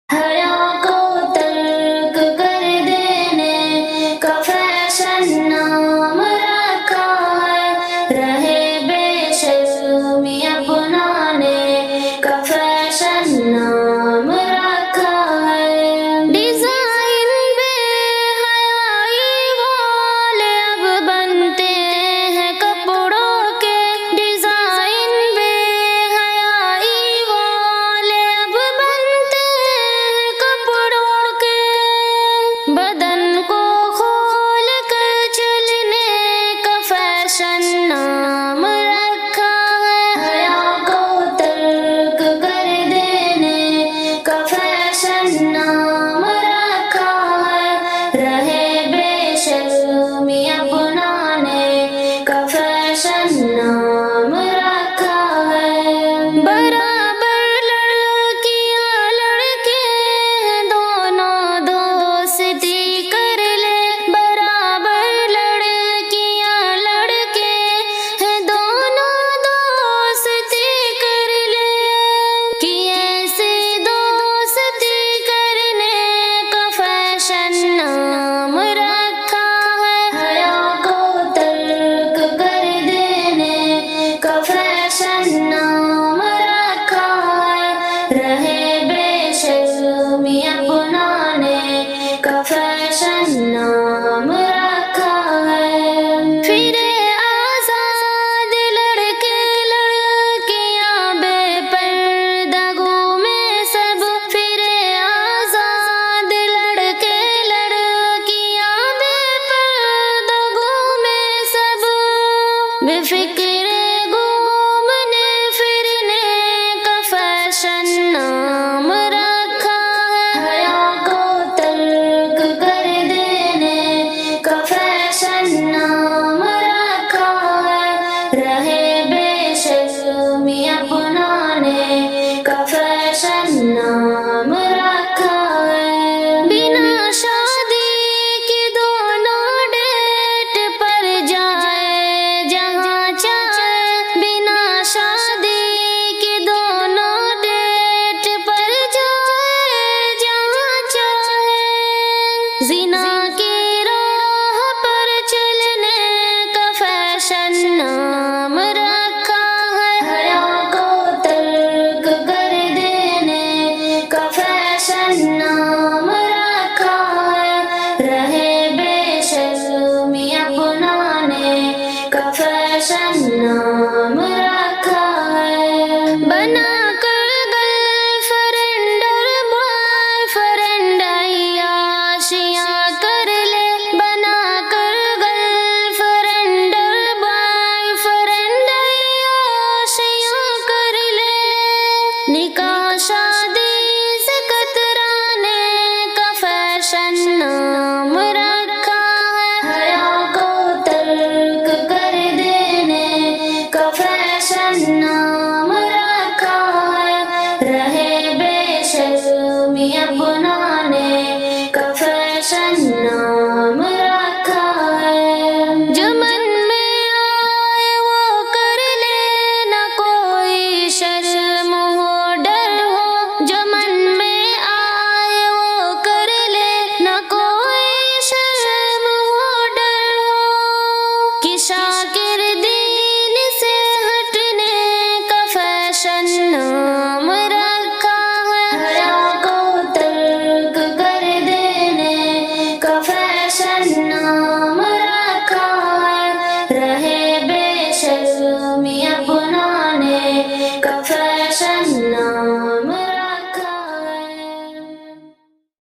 حیا کو ترک کر دینے کا فیشن نام رکھا ہے، رہے بے شرمی اپنانے کا فیشن نام رکھا ہے۔ ڈیزائن بے حیائی والے اب بنتے ہیں کپڑوں کے، ڈیزائن بے حیائی والے اب بنتے ہیں کپڑوں کے، بدن کو کھول کر چلنے کا فیشن نام رکھا ہے، حیا کو ترک کر دینے کا فیشن نام رکھا ہے، رہے بے شرمی اپنانے کا فیشن نام رکھا ہے۔ برابر لڑکیاں لڑکے ہیں دونوں دوستی کر لے، برابر لڑکیاں لڑکے ہیں دونوں دوستی کر لے، کہ ایسے دوستی کرنے کا فیشن نام رکھا ہے، حیا کو ترک کر دینے کا فیشن نام رکھا ہے، رہے بے شرمی اپنانے کا فیشن نام رکھا ہے۔ پھرے آزاد لڑکے لڑکیاں بے پردہ گھومے سب، پھرے آزاد لڑکے لڑکیاں بے پردہ گھومے سب، بے فکر گھومنے پھرنے کا فیشن نام رکھا ہے، حیا کو ترک کر دینے کا فیشن نام رکھا ہے، رہے بے شرمی اپنانے کا فیشن نام رکھا ہے۔ بنا شادی کی دونوں ڈیٹ پر جائے جہاں چاہے، بنا شادی کی دونوں ڈیٹ پر جائے جہاں چاہے، زنا کی راہ پر چلنے کا فیشن نام رکھا ہے، حیا کو ترک کر دینے کا فیشن نام رکھا ہے، رہے بے شرمی اپنانے کا فیشن نام رکھا ہے۔ بنا کر گرل فرینڈ اور بوائے فرینڈ عیاشیاں کر لے، بنا کر گرل فرینڈ اور بوائے فرینڈ عیاشیاں کر لے، نکاح شادی سے کترانے کا فیشن نام رکھا ہے، حیا کو ترک کر دینے کا فیشن نام رکھا ہے، رہے بے شرمی اپنا